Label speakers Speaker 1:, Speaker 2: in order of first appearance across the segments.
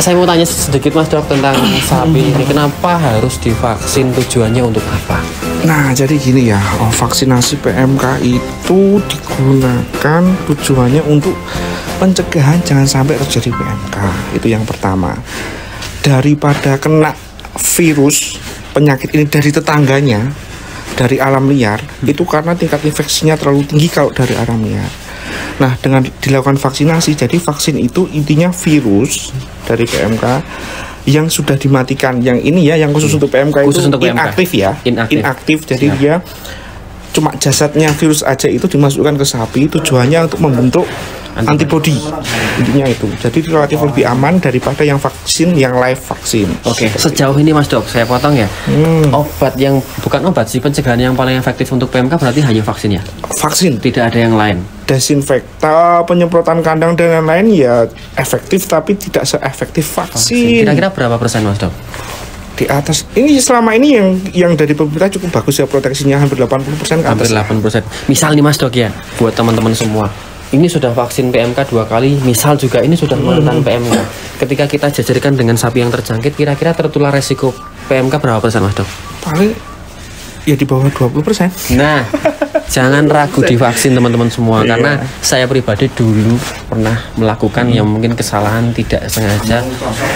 Speaker 1: Saya mau tanya sedikit Mas Dok tentang sapi ini. Kenapa harus divaksin? Tujuannya untuk apa?
Speaker 2: Nah, jadi gini ya, vaksinasi PMK itu digunakan tujuannya untuk pencegahan jangan sampai terjadi PMK. Itu yang pertama. Daripada kena virus penyakit ini dari tetangganya, dari alam liar, itu karena tingkat infeksinya terlalu tinggi kalau dari alam liar. Nah, dengan dilakukan vaksinasi, jadi vaksin itu intinya virus dari PMK yang sudah dimatikan. Yang ini ya, yang khusus untuk PMK
Speaker 1: Khusus
Speaker 2: itu
Speaker 1: untuk PMK.
Speaker 2: inaktif ya, inaktif. Jadi
Speaker 1: Siap.
Speaker 2: dia cuma jasadnya virus aja itu dimasukkan ke sapi, tujuannya untuk membentuk antibodi. Intinya itu. Jadi relatif lebih aman daripada yang vaksin, yang live vaksin.
Speaker 1: Oke, sejauh ini Mas Dok, saya potong ya. Obat yang bukan obat sih, pencegahan yang paling efektif untuk PMK berarti hanya vaksin ya.
Speaker 2: Vaksin,
Speaker 1: Tidak ada yang lain.
Speaker 2: desinfektan, penyemprotan kandang dan lain-lain ya efektif, tapi tidak seefektif vaksin.
Speaker 1: Kira-kira berapa persen Mas Dok?
Speaker 2: Di atas ini selama ini yang dari pemerintah cukup bagus ya, proteksinya hampir 80% ke
Speaker 1: Hampir
Speaker 2: atas.
Speaker 1: 80%. Misal nih Mas Dok ya, buat teman-teman semua, ini sudah vaksin PMK 2 kali, misal juga ini sudah mantan PMK. Ketika kita jajarkan dengan sapi yang terjangkit, kira-kira tertular resiko PMK berapa persen Mas Dok?
Speaker 2: Paling ya di bawah 20%.
Speaker 1: Nah, jangan ragu divaksin teman-teman semua, karena saya pribadi dulu pernah melakukan yang mungkin kesalahan tidak sengaja.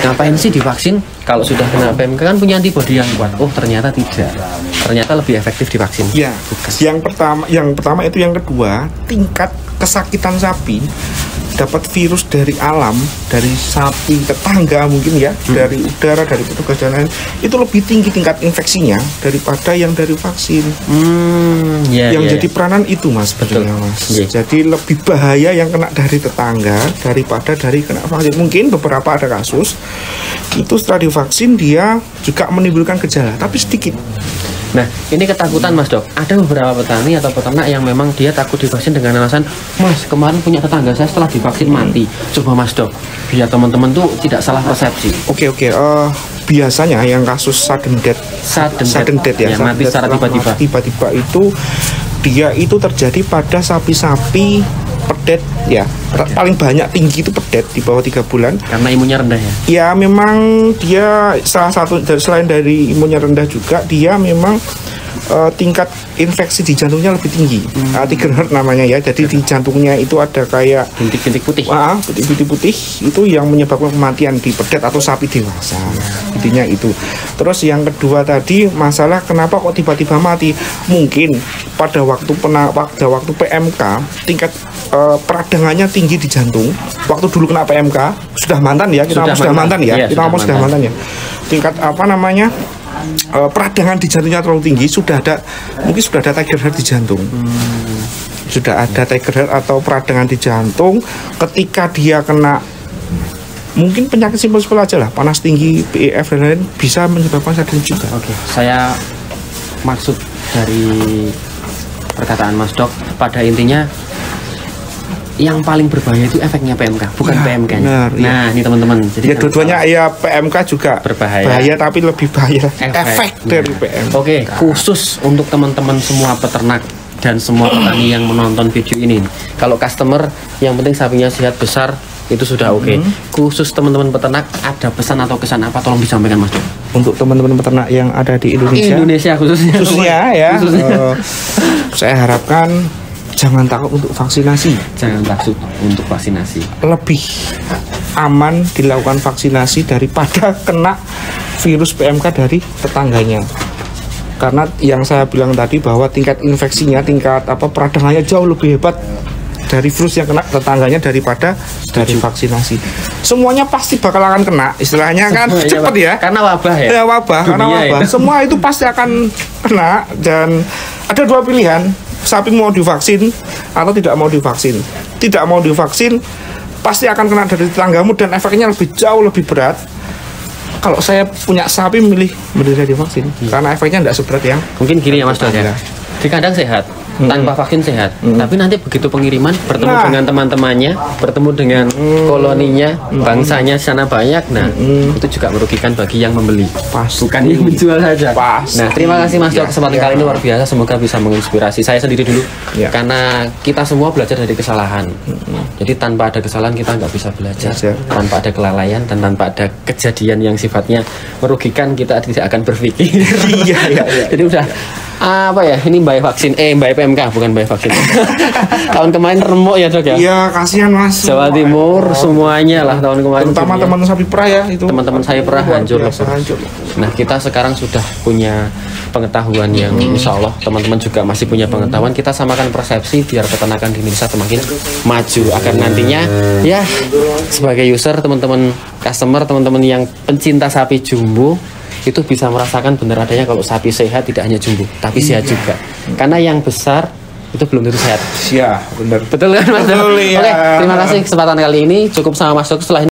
Speaker 1: Ngapain sih divaksin? Kalau sudah kena PMK kan punya antibodi yang kuat. Oh, ternyata tidak. Ternyata lebih efektif divaksin.
Speaker 2: Ya, yang pertama itu, yang kedua, tingkat kesakitan sapi dapat virus dari alam, dari sapi tetangga mungkin ya, dari udara, dari petugas dan lain, itu lebih tinggi tingkat infeksinya daripada yang dari vaksin. Jadi peranan itu Mas, sebetulnya Mas. Jadi lebih bahaya yang kena dari tetangga daripada dari kena vaksin. Mungkin beberapa ada kasus itu setelah divaksin dia juga menimbulkan gejala, tapi sedikit.
Speaker 1: Nah, ini ketakutan Mas Dok. Ada beberapa petani atau peternak yang memang dia takut divaksin dengan alasan, Mas, kemarin punya tetangga saya setelah divaksin mati. Coba Mas Dok, biar teman-teman tuh tidak salah persepsi.
Speaker 2: Oke. Biasanya yang kasus sudden death ya,
Speaker 1: yang mati secara
Speaker 2: tiba-tiba itu dia itu terjadi pada sapi-sapi pedet ya. Paling banyak tinggi itu pedet di bawah 3 bulan.
Speaker 1: Karena imunnya rendah ya.
Speaker 2: Ya memang dia salah satu selain dari imunnya rendah juga dia memang tingkat infeksi di jantungnya lebih tinggi. Trigger heart namanya ya. Jadi di jantungnya itu ada kayak
Speaker 1: bintik-bintik putih.
Speaker 2: Bintik-bintik putih itu yang menyebabkan kematian di pedet atau sapi dewasa. Intinya itu. Terus yang kedua tadi masalah kenapa kok tiba-tiba mati? Mungkin pada waktu PMK tingkat peradangannya tinggi di jantung. Waktu dulu kena PMK sudah mantan ya, kita sudah mantan ya. Kita ngomong sudah mantan ya. Tingkat peradangan di jantungnya terlalu tinggi, mungkin sudah ada trigger heart di jantung. Sudah ada trigger heart atau peradangan di jantung. Ketika dia kena mungkin penyakit simpel-simpel aja lah, panas tinggi, PEF dan lain, bisa menyebabkan sudden juga.
Speaker 1: Oke, saya maksud dari perkataan Mas Dok pada intinya yang paling berbahaya itu efeknya PMK, bukan PMK-nya. Nah, ini teman-teman. Jadi
Speaker 2: dua-duanya ya PMK juga
Speaker 1: berbahaya,
Speaker 2: tapi lebih bahaya efek dari PMK.
Speaker 1: Oke, khusus untuk teman-teman semua peternak dan semua petani yang menonton video ini. Kalau customer yang penting sapinya sehat besar itu sudah oke. Khusus teman-teman peternak, ada pesan atau kesan apa tolong disampaikan Mas Dok?
Speaker 2: Untuk teman-teman peternak yang ada di Indonesia khususnya ya. Saya harapkan jangan takut untuk vaksinasi.
Speaker 1: Jangan takut untuk vaksinasi.
Speaker 2: Lebih aman dilakukan vaksinasi daripada kena virus PMK dari tetangganya. Karena yang saya bilang tadi bahwa tingkat infeksinya, tingkat peradangannya jauh lebih hebat dari virus yang kena tetangganya daripada dari vaksinasi. Semuanya pasti bakal akan kena, istilahnya kan cepet ya.
Speaker 1: Karena wabah ya.
Speaker 2: Ya karena wabah. Semua itu pasti akan kena dan ada 2 pilihan. Sapi mau divaksin atau tidak mau divaksin. Tidak mau divaksin pasti akan kena dari tetanggamu dan efeknya jauh lebih berat. Kalau saya punya sapi milih divaksin karena efeknya tidak seberat yang
Speaker 1: mungkin gini ya Mas Dok ya. Di kandang sehat, tanpa vaksin sehat. Tapi nanti begitu pengiriman bertemu dengan teman-temannya, bertemu dengan koloninya, bangsanya sana banyak. Nah, itu juga merugikan bagi yang membeli. Bukan yang menjual saja. Nah, terima kasih Mas Dok, kesempatan kali ini luar biasa. Semoga bisa menginspirasi saya sendiri dulu. Karena kita semua belajar dari kesalahan. Jadi tanpa ada kesalahan kita nggak bisa belajar. Tanpa ada kelalaian dan tanpa ada kejadian yang sifatnya merugikan, kita tidak akan berpikir. Jadi udah apa ya, ini Mbak vaksin, Mbak PMK bukan Mbak vaksin. Tahun kemarin remuk ya Dok ya.
Speaker 2: Iya, kasihan Mas.
Speaker 1: Jawa Timur semuanya lah tahun kemarin.
Speaker 2: Terutama teman sapi perah ya itu.
Speaker 1: Teman-teman saya perah hancur. Nah, kita sekarang sudah punya pengetahuan yang insya Allah teman-teman juga masih punya pengetahuan. Kita samakan persepsi biar peternakan di Indonesia semakin maju agar nantinya ya sebagai user, teman-teman customer, teman-teman yang pencinta sapi jumbo itu bisa merasakan benar adanya kalau sapi sehat tidak hanya jumbo tapi sehat juga. Karena yang besar itu belum tentu sehat.
Speaker 2: Iya, benar.
Speaker 1: Betul kan Mas?
Speaker 2: Betul, ya.
Speaker 1: Oke, terima kasih kesempatan kali ini. Cukup sama Mas Dok. Setelah